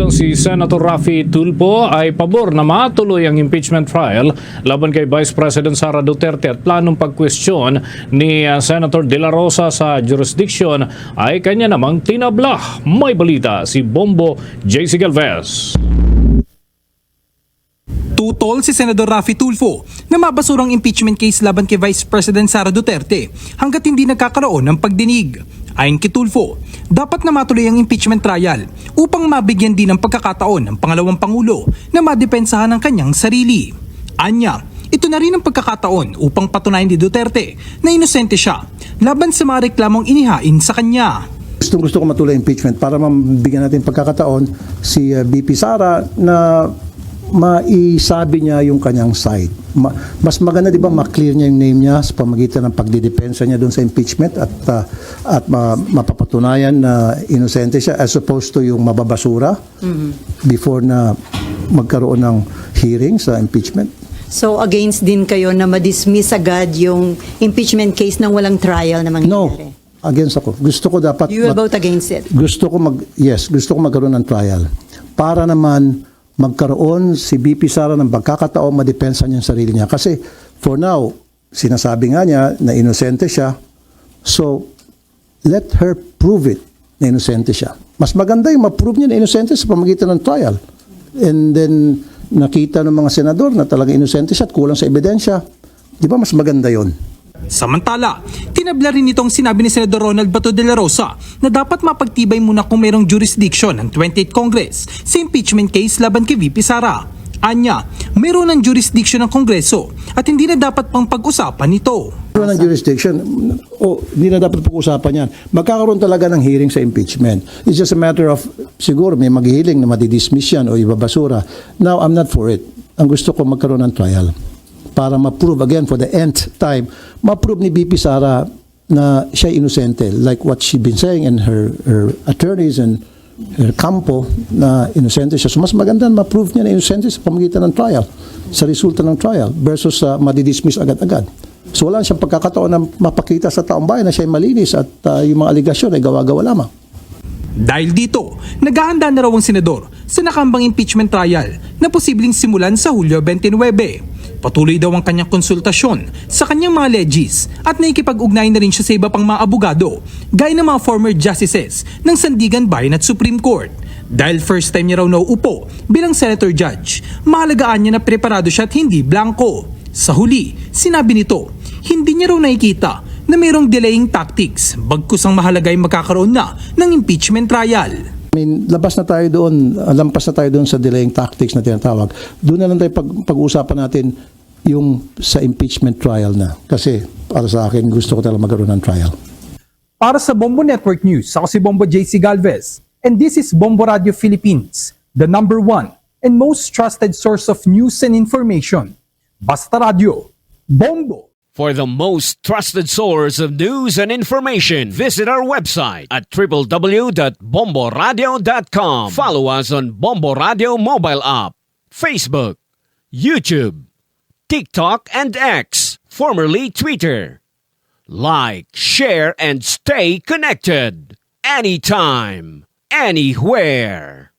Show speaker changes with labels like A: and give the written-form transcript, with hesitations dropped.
A: itong si Senator Raffy Tulfo ay pabor na matuloy ang impeachment trial laban kay Vice President Sara Duterte at planong pagkwestiyon ni Senator De La Rosa sa jurisdiction ay kanya namang tinabla. May balita si Bombo JC Galvez.
B: Tutol si Senador Raffy Tulfo na mabasurang impeachment case laban kay Vice President Sara Duterte hanggat hindi nagkakaroon ng pagdinig. Ayon kay Tulfo, dapat na matuloy ang impeachment trial upang mabigyan din ng pagkakataon ng pangalawang Pangulo na madepensahan ang kanyang sarili. Anya, ito na rin ang pagkakataon upang patunayan ni Duterte na inosente siya laban sa mga reklamong inihain sa kanya.
C: Gusto ko matuloy impeachment para mabigyan natin pagkakataon si BP Sara na maisabi niya yung kanyang side. Mas maganda 'di ba ma-clear niya yung name niya sa pamagitan ng pagdidepensa niya doon sa impeachment at mapapatunayan na inosente siya as opposed to yung mababasura before na magkaroon ng hearing sa impeachment.
D: So against din kayo na ma-dismiss agad yung impeachment case nang walang trial na mangyayari?
C: No. Against ako. Gusto ko dapat
D: You will vote against it?
C: Gusto ko magkaroon ng trial para naman magkaroon si BP Sara ng pagkakataon madepensa niya ang sarili niya. Kasi for now, sinasabi nga niya na inosente siya. So, let her prove it na inosente siya. Mas maganda yung ma-prove niya na inosente sa pamagitan ng trial. And then, nakita ng mga senador na talagang inosente siya at kulang sa ebidensya. Di ba mas maganda yon?
B: Samantala, tinabla rin itong sinabi ni Senador Ronald Bato de la Rosa na dapat mapagtibay muna kung mayroong jurisdiction ng 28th Congress sa impeachment case laban kay VP Sara. Anya, mayroon ng jurisdiction ng Kongreso at hindi na dapat pang pag-usapan ito.
C: Mayroon ng jurisdiction, hindi na dapat pag-usapan yan. Magkakaroon talaga ng hearing sa impeachment. It's just a matter of, siguro may maghihiling na madidismiss yan o ibabasura. Now, I'm not for it. Ang gusto ko magkaroon ng trial para ma-prove again for the nth time, ma-prove ni BP Sara na siya inosente like what she been saying and her attorneys and her campo na inosente siya. So mas maganda ma-prove niya na inosente sa pamagitan ng trial, sa resulta ng trial versus madidismiss agad-agad. So wala siyang pagkakataon na mapakita sa taong bayan na siya ay malinis at yung mga aligasyon ay gawa-gawa lamang.
B: Dahil dito, naghahanda na raw ang senador sa nakambang impeachment trial na posibleng simulan sa Hulyo 29. Patuloy daw ang kanyang konsultasyon sa kanyang mga legis at naikipag-ugnay na rin siya sa iba pang mga abogado gaya ng mga former justices ng Sandigan Bayan at Supreme Court. Dahil first time niya raw nauupo bilang senator judge, mahalagaan niya na preparado siya at hindi blanco. Sa huli, sinabi nito, hindi niya raw nakikita na mayroong delaying tactics bagkus ang mahalaga ay magkakaroon na ng impeachment trial.
C: Labas na tayo doon, lampas na tayo doon sa delaying tactics na tinatawag. Doon na lang tayo pag-uusapan natin yung sa impeachment trial na. Kasi para sa akin, gusto ko talaga magkaroon ng trial.
B: Para sa Bombo Network News, ako si Bombo JC Galvez. And this is Bombo Radio Philippines, the #1 and most trusted source of news and information. Basta Radio, Bombo!
E: For the most trusted source of news and information, visit our website at www.bomboradio.com. Follow us on Bombo Radio mobile app, Facebook, YouTube, TikTok, and X, formerly Twitter. Like, share, and stay connected. Anytime, anywhere.